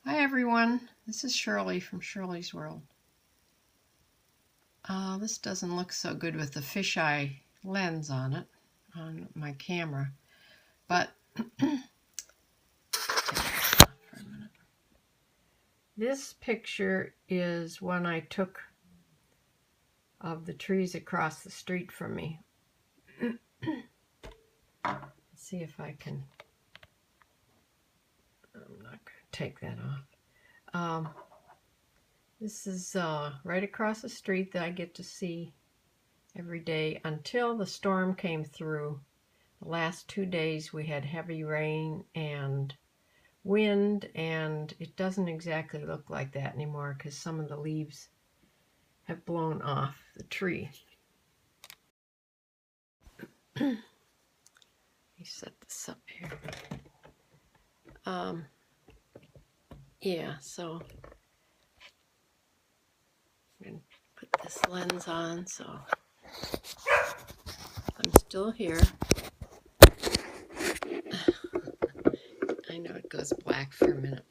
Hi everyone, this is Shirley from Shirley's World. This doesn't look so good with the fisheye lens on it, on my camera, but this picture is one I took of the trees across the street from me. Let's see if I can, I'm not going to take that off. This is right across the street that I get to see every day until the storm came through. The last 2 days we had heavy rain and wind, and it doesn't exactly look like that anymore because some of the leaves have blown off the tree. Let me set this up here. Yeah, so I'm going to put this lens on so I'm still here. I know it goes black for a minute.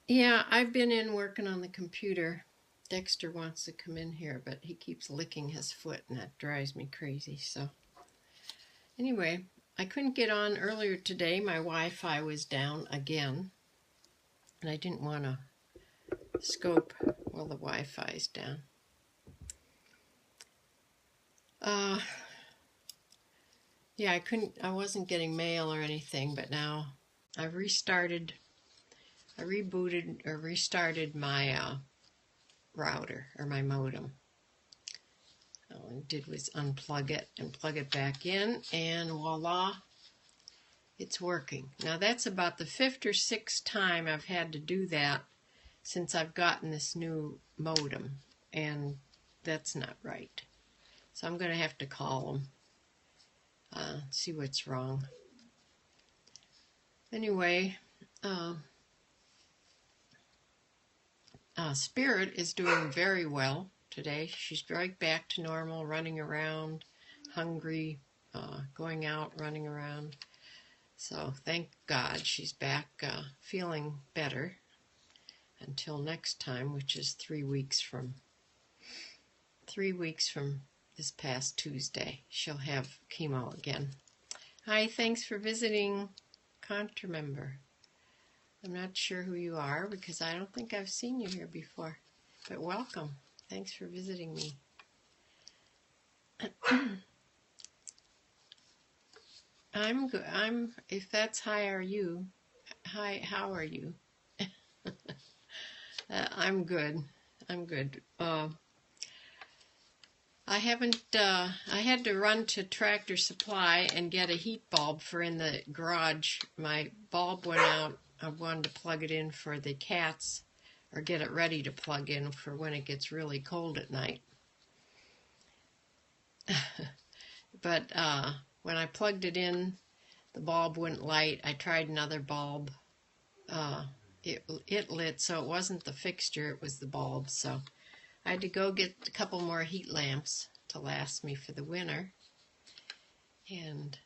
Yeah, I've been in working on the computer. Dexter wants to come in here, but he keeps licking his foot and that drives me crazy. So anyway, I couldn't get on earlier today. My Wi-Fi was down again, and I didn't want to scope while the Wi-Fi's down. Yeah, I wasn't getting mail or anything, but now I've rebooted or restarted my router or my modem. All I did was unplug it and plug it back in, and voila, it's working. Now that's about the 5th or 6th time I've had to do that since I've gotten this new modem, and that's not right. So I'm going to have to call them, see what's wrong. Anyway, Spirit is doing very well today. She's right back to normal, running around, hungry, going out, running around. So thank God she's back feeling better until next time, which is 3 weeks from this past Tuesday. She'll have chemo again. Hi, thanks for visiting, Contra member. I'm not sure who you are because I don't think I've seen you here before, but welcome. Thanks for visiting me. I'm good. If that's hi, are you? Hi, how are you? I'm good. I'm good. I had to run to Tractor Supply and get a heat bulb for in the garage. My bulb went out. I wanted to plug it in for the cats, or get it ready to plug in for when it gets really cold at night. But when I plugged it in, the bulb wouldn't light. I tried another bulb. It lit, so it wasn't the fixture, it was the bulb. So I had to go get a couple more heat lamps to last me for the winter. And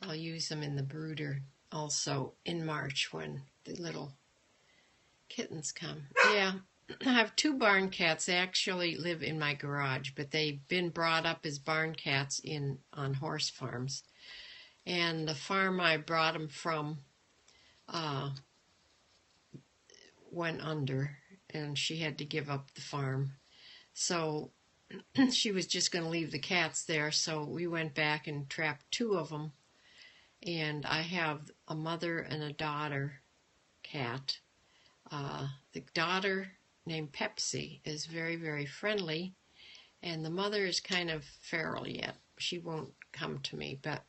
I'll use them in the brooder also in March when the little kittens come. Yeah, I have 2 barn cats. They actually live in my garage, but they've been brought up as barn cats on horse farms. And the farm I brought them from went under, and she had to give up the farm. So she was just going to leave the cats there, so we went back and trapped 2 of them. And I have a mother and a daughter cat. The daughter, named Pepsi, is very, very friendly, and the mother is kind of feral yet. She won't come to me, but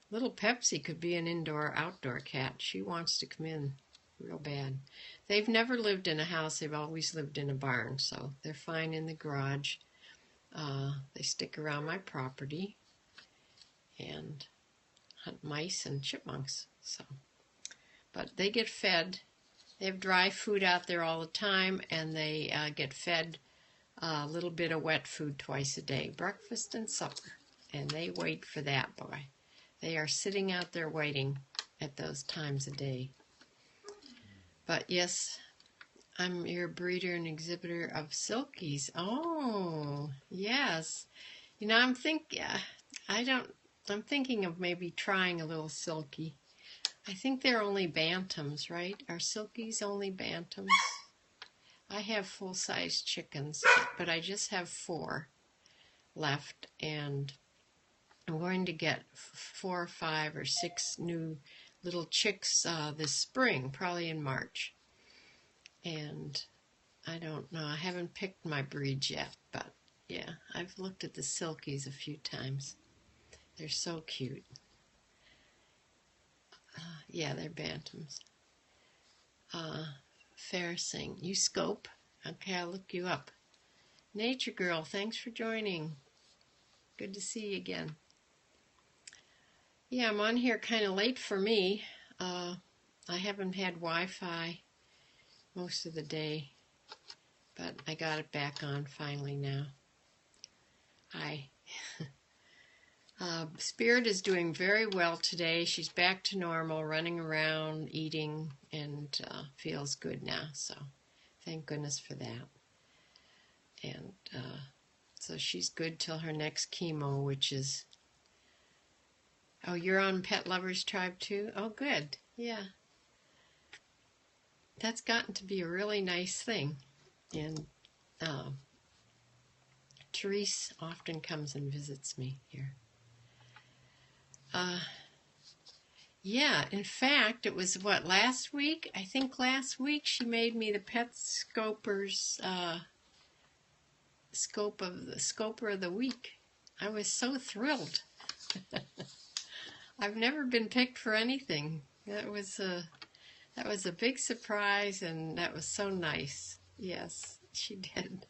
little Pepsi could be an indoor-outdoor cat. She wants to come in real bad. They've never lived in a house. They've always lived in a barn, so they're fine in the garage. They stick around my property and hunt mice and chipmunks. But they get fed. They have dry food out there all the time, and they get fed a little bit of wet food twice a day, breakfast and supper. And they wait for that, boy. They are sitting out there waiting at those times a day. But yes, I'm your breeder and exhibitor of silkies. Oh, yes. You know, I'm thinking of maybe trying a little silky. I think they're only bantams, right? Are silkies only bantams? I have full-size chickens, but I just have 4 left, and I'm going to get 4 or 5 or 6 new little chicks this spring, probably in March. And I don't know, I haven't picked my breeds yet, but yeah, I've looked at the silkies a few times. They're so cute. Yeah, they're bantams. Ferrising. You scope? Okay, I'll look you up. Nature Girl, thanks for joining. Good to see you again. Yeah, I'm on here kind of late for me. I haven't had Wi-Fi most of the day, but I got it back on finally now. Hi. Spirit is doing very well today. She's back to normal, running around, eating, and feels good now. So thank goodness for that. And so she's good till her next chemo, which is... Oh, you're on Pet Lovers Tribe too? Oh, good. Yeah. That's gotten to be a really nice thing. And Therese often comes and visits me here. Yeah, in fact, it was last week? I think last week she made me the Pet Scoper's Scoper of the Week. I was so thrilled. I've never been picked for anything. That was a big surprise, and that was so nice. Yes, she did.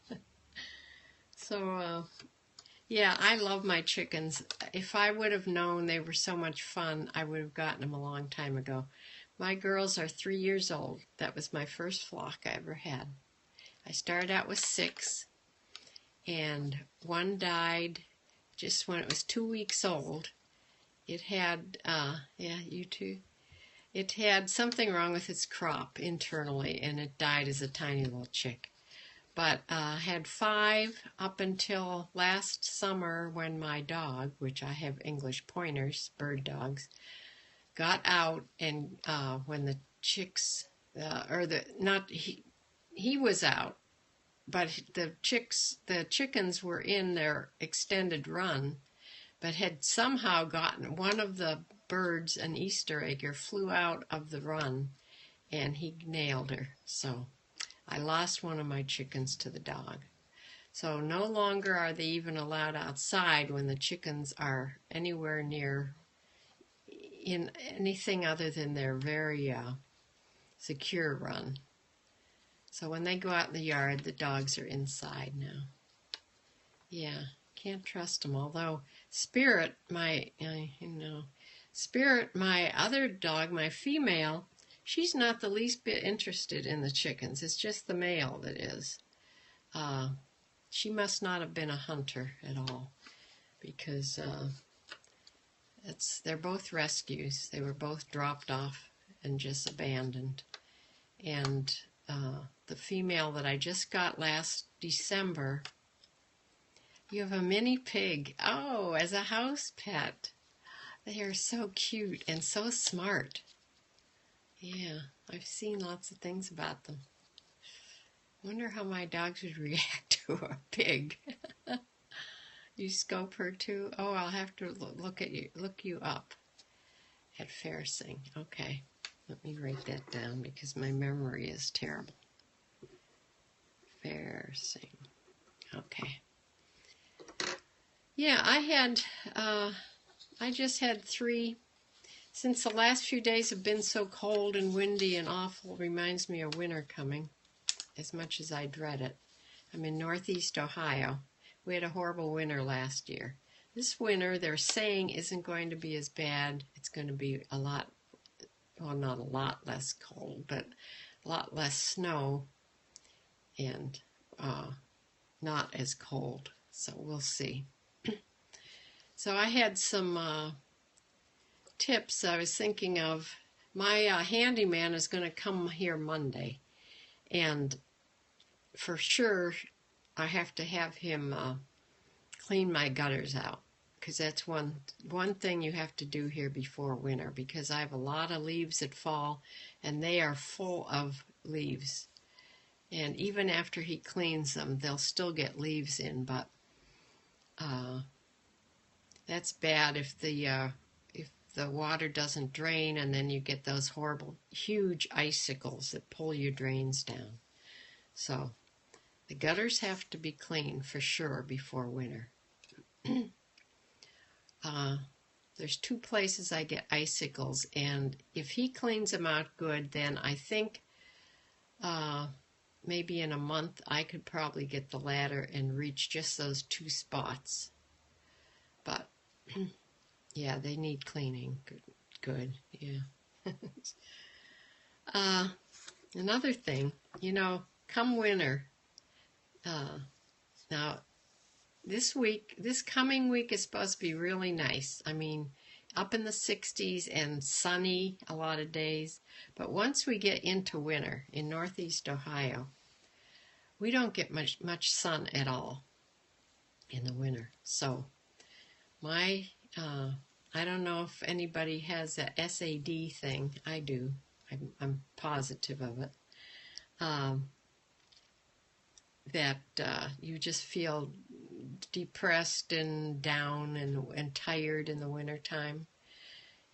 So, yeah, I love my chickens. If I would have known they were so much fun, I would have gotten them a long time ago. My girls are 3 years old. That was my first flock I ever had. I started out with 6, and one died just when it was 2 weeks old. It had, yeah, you too. It had something wrong with its crop internally, and it died as a tiny little chick. But had 5 up until last summer when my dog, which I have English pointers, bird dogs, got out, and when the chicks, he was out, but the chickens were in their extended run, but had somehow gotten one of the birds, an Easter egger, flew out of the run, and he nailed her. So I lost one of my chickens to the dog. So no longer are they even allowed outside when the chickens are anywhere near in anything other than their very secure run. So when they go out in the yard, the dogs are inside now. Yeah, can't trust them. Although Spirit, my other dog, my female, she's not the least bit interested in the chickens. It's just the male that is. She must not have been a hunter at all, because they're both rescues. They were both dropped off and just abandoned. And the female that I just got last December, you have a mini pig. Oh, as a house pet. They are so cute and so smart. Yeah, I've seen lots of things about them. Wonder how my dogs would react to a pig. You scope her too? Oh, I'll have to look you up at Ferrising. Okay, let me write that down because my memory is terrible. Ferrising. Okay. Yeah, I just had 3. Since the last few days have been so cold and windy and awful, it reminds me of winter coming, as much as I dread it. I'm in Northeast Ohio. We had a horrible winter last year. This winter, they're saying, isn't going to be as bad. It's going to be a lot, well, not a lot less cold, but a lot less snow and not as cold. So we'll see. So I had some tips I was thinking of. my handyman is going to come here Monday, and for sure I have to have him clean my gutters out, because that's one thing you have to do here before winter, because I have a lot of leaves that fall and they are full of leaves, and even after he cleans them they'll still get leaves in, but that's bad if the water doesn't drain, and then you get those horrible huge icicles that pull your drains down. So the gutters have to be cleaned for sure before winter. There's 2 places I get icicles, and if he cleans them out good, then I think maybe in a month I could probably get the ladder and reach just those 2 spots. But yeah, they need cleaning. Good, yeah. Another thing, come winter, now this coming week is supposed to be really nice. I mean, up in the 60s and sunny a lot of days. But once we get into winter in Northeast Ohio, we don't get much sun at all in the winter. So I don't know if anybody has a SAD thing. I do. I'm positive of it. That you just feel depressed and down and tired in the wintertime.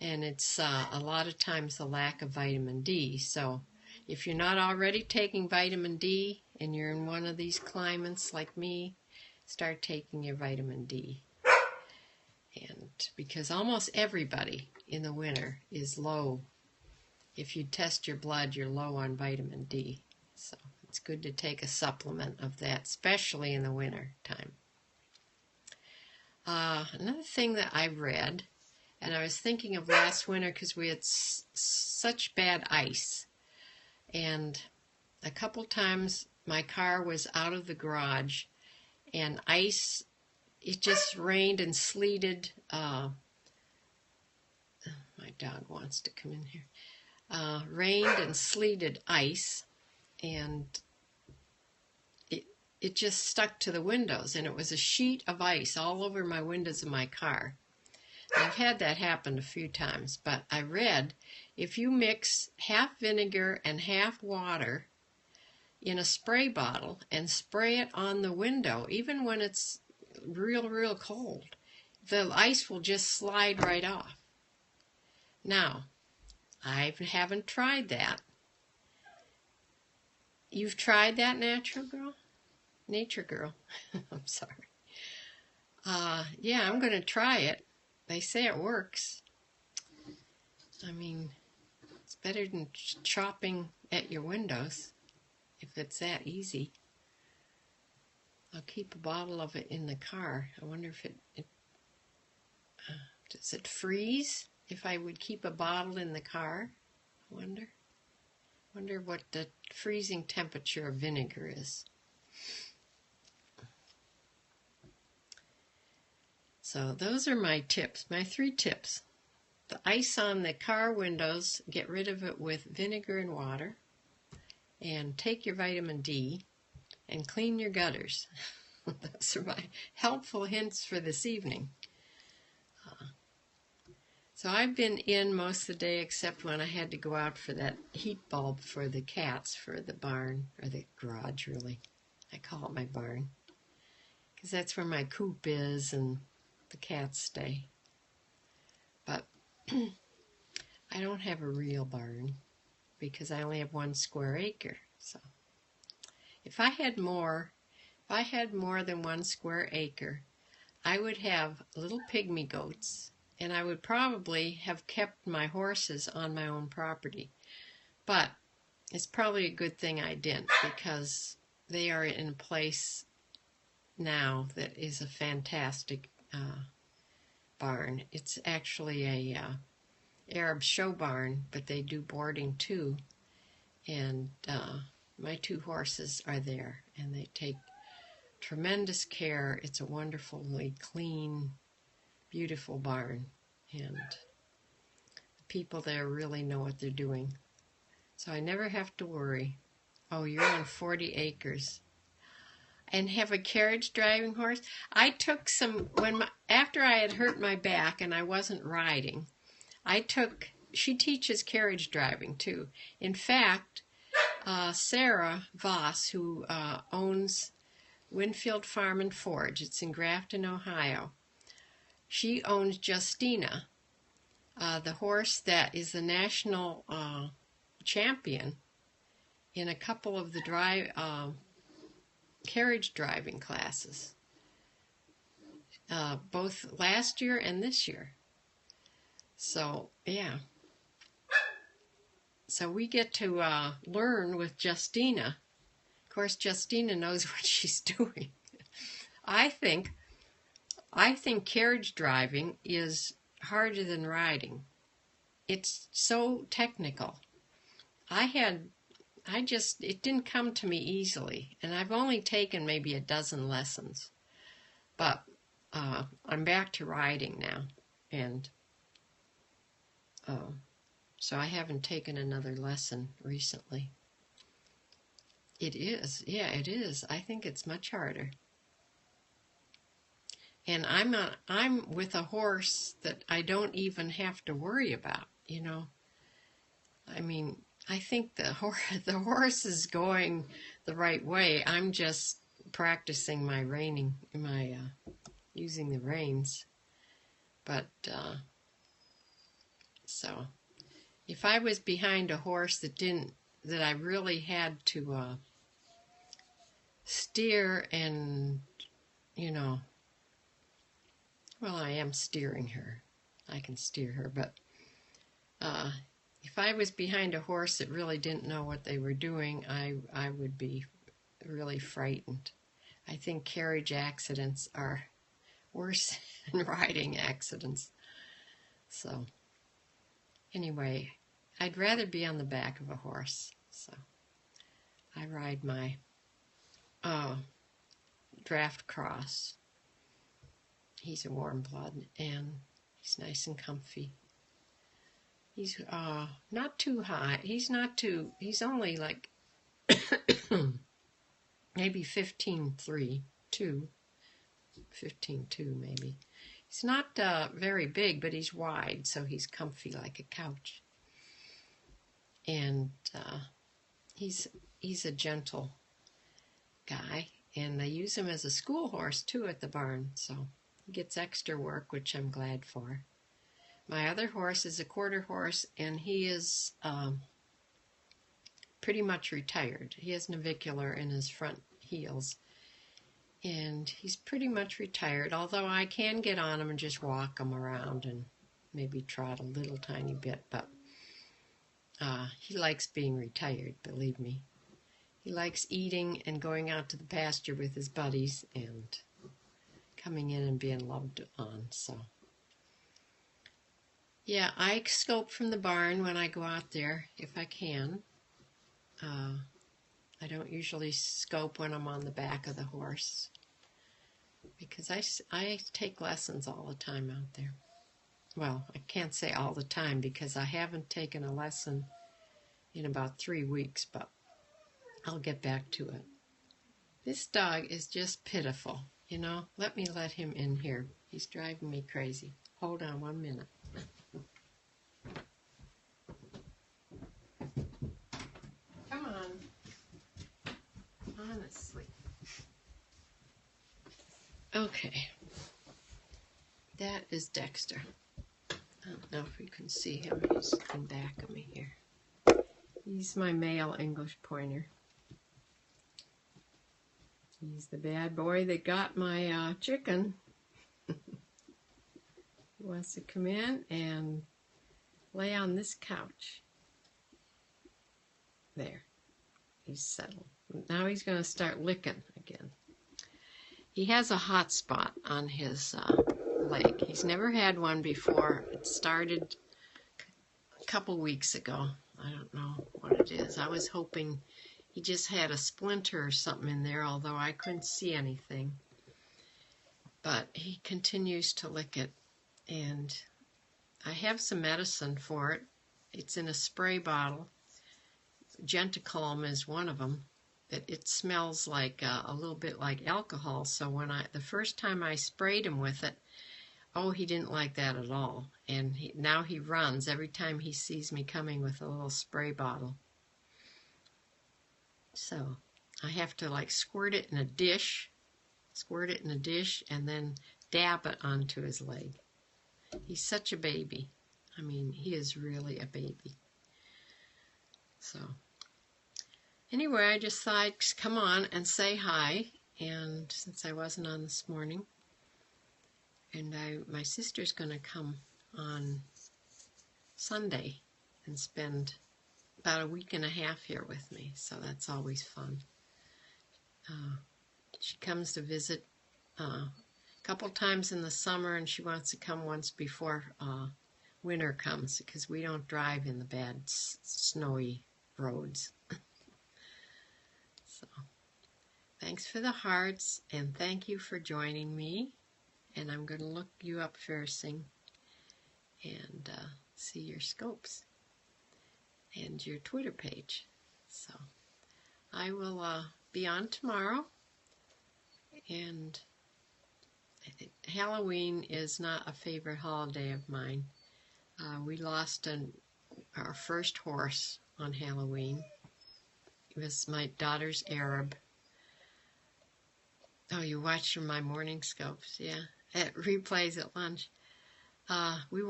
And it's a lot of times the lack of vitamin D. So if you're not already taking vitamin D and you're in one of these climates like me, start taking your vitamin D. And because almost everybody in the winter is low. If you test your blood, you're low on vitamin D. So it's good to take a supplement of that, especially in the winter time. Another thing that I read, and I was thinking of last winter because we had such bad ice. And a couple times my car was out of the garage and ice, it just rained and sleeted. My dog wants to come in here. Rained and sleeted ice, and it just stuck to the windows, and it was a sheet of ice all over my windows of my car. And I've had that happen a few times, but I read if you mix half vinegar and half water in a spray bottle and spray it on the window, even when it's real cold, the ice will just slide right off. Now, I haven't tried that. You've tried that, Nature Girl? I'm sorry. Yeah, I'm going to try it. They say it works. I mean, it's better than chopping at your windows, if it's that easy. I'll keep a bottle of it in the car. I wonder if does it freeze if I would keep a bottle in the car? I wonder what the freezing temperature of vinegar is. So those are my tips, my 3 tips. The ice on the car windows, get rid of it with vinegar and water, and take your vitamin D, and clean your gutters. Those are my helpful hints for this evening. So I've been in most of the day except when I had to go out for that heat bulb for the cats, for the barn, or the garage really. I call it my barn, because that's where my coop is and the cats stay. But I don't have a real barn because I only have 1 square acre. So if I had more than 1 square acre, I would have little pygmy goats, and I would probably have kept my horses on my own property. But it's probably a good thing I didn't, because they are in a place now that is a fantastic barn. It's actually a Arab show barn, but they do boarding too. And my 2 horses are there, and they take tremendous care. It's a wonderfully clean, beautiful barn, and the people there really know what they're doing. So I never have to worry. Oh, you're on 40 acres. And have a carriage driving horse? I took some, after I had hurt my back and I wasn't riding, she teaches carriage driving too. In fact, Sarah Voss, who owns Winfield Farm and Forge, it's in Grafton, Ohio, she owns Justina, the horse that is the national champion in a couple of the carriage driving classes, both last year and this year. So, yeah. So we get to learn with Justina. Of course, Justina knows what she's doing. I think carriage driving is harder than riding. It's so technical. It didn't come to me easily, and I've only taken maybe a dozen lessons. But I'm back to riding now, and so I haven't taken another lesson recently. It is. It is. I think it's much harder. And I'm with a horse that I don't even have to worry about, you know. I mean, I think the horse is going the right way. I'm just practicing my reining, using the reins. But so if I was behind a horse that I really had to steer and, you know, well, I am steering her. I can steer her, but if I was behind a horse that really didn't know what they were doing, I would be really frightened. I think carriage accidents are worse than riding accidents. So, anyway, I'd rather be on the back of a horse. So, I ride my draft cross. He's a warm blood, and he's nice and comfy. He's not too high. He's only like maybe 15.3, 15.2 maybe. He's not very big, but he's wide, so he's comfy like a couch. And he's a gentle guy, and they use him as a school horse too at the barn, so he gets extra work, which I'm glad for. My other horse is a quarter horse, and he is pretty much retired. He has navicular in his front heels, and he's pretty much retired, although I can get on him and just walk him around and maybe trot a little tiny bit, but he likes being retired, believe me. He likes eating and going out to the pasture with his buddies and coming in and being loved on, so. Yeah, I scope from the barn when I go out there, if I can. I don't usually scope when I'm on the back of the horse, because I take lessons all the time out there. Well, I can't say all the time, because I haven't taken a lesson in about 3 weeks, but I'll get back to it. This dog is just pitiful, you know. Let me let him in here. He's driving me crazy. Hold on 1 minute. Come on. Honestly. Okay. That is Dexter. I don't know if you can see him. He's in back of me here. He's my male English pointer. He's the bad boy that got my chicken. He wants to come in and lay on this couch. There. He's settled. Now he's going to start licking again. He has a hot spot on his leg. He's never had one before. It started a couple weeks ago. I don't know what it is. I was hoping he just had a splinter or something in there, although I couldn't see anything. But he continues to lick it, and I have some medicine for it. It's in a spray bottle. Genticalm is one of them. It smells like a little bit like alcohol. So when the first time I sprayed him with it, oh, he didn't like that at all. And now he runs every time he sees me coming with a little spray bottle. So I have to like squirt it in a dish, and then dab it onto his leg. He's such a baby. I mean, he is really a baby. So anyway, I just thought I'd come on and say hi. And since I wasn't on this morning, and my sister's going to come on Sunday and spend about a week and a half here with me. So that's always fun. She comes to visit a couple times in the summer, and she wants to come once before winter comes, because we don't drive in the bad snowy roads. So thanks for the hearts, and thank you for joining me. And I'm going to look you up first and see your scopes and your Twitter page. So I will be on tomorrow. And Halloween is not a favorite holiday of mine. We lost our first horse on Halloween. It was my daughter's Arab. Oh, you watched my morning scopes, yeah. At replays at lunch. We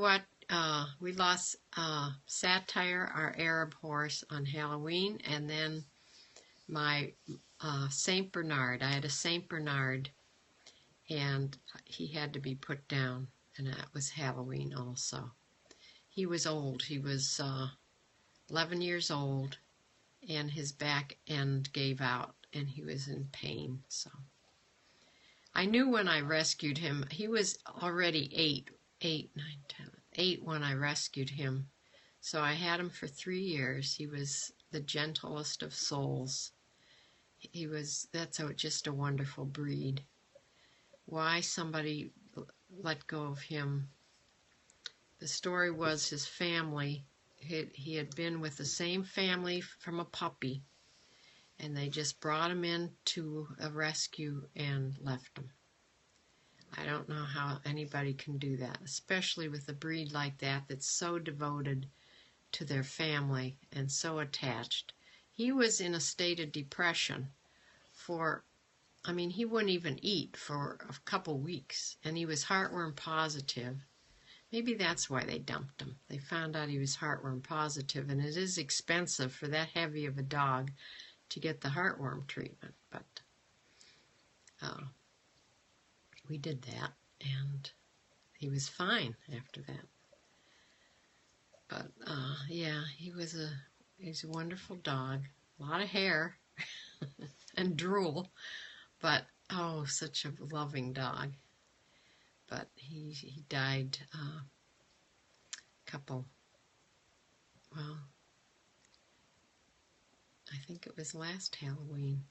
lost Satire, our Arab horse, on Halloween, and then my Saint Bernard. I had a Saint Bernard, and he had to be put down, and that was Halloween also. He was old. He was 11 years old, and his back end gave out, and he was in pain. So I knew when I rescued him. He was already 8 when I rescued him. So I had him for 3 years. He was the gentlest of souls. That's just a wonderful breed. Why somebody let go of him? The story was his family. He had been with the same family from a puppy, and they just brought him in to a rescue and left him. I don't know how anybody can do that, especially with a breed like that that's so devoted to their family and so attached. He was in a state of depression he wouldn't even eat for a couple weeks, and he was heartworm positive. Maybe that's why they dumped him. They found out he was heartworm positive, and it is expensive for that heavy of a dog to get the heartworm treatment. But we did that, and he was fine after that. But yeah, he's a wonderful dog. A lot of hair and drool, but oh, such a loving dog. But he died I think it was last Halloween.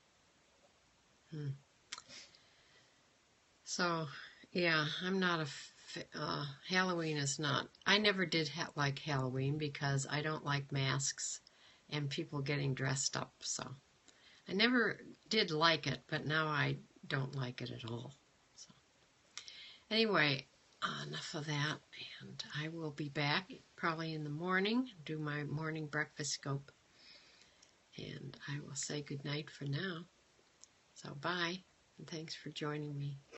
So yeah, I'm not Halloween is not. I never did like Halloween because I don't like masks and people getting dressed up. So I never did like it, but now I don't like it at all. So anyway, enough of that, and I will be back probably in the morning, do my morning breakfast scope, and I will say good night for now. So bye, and thanks for joining me.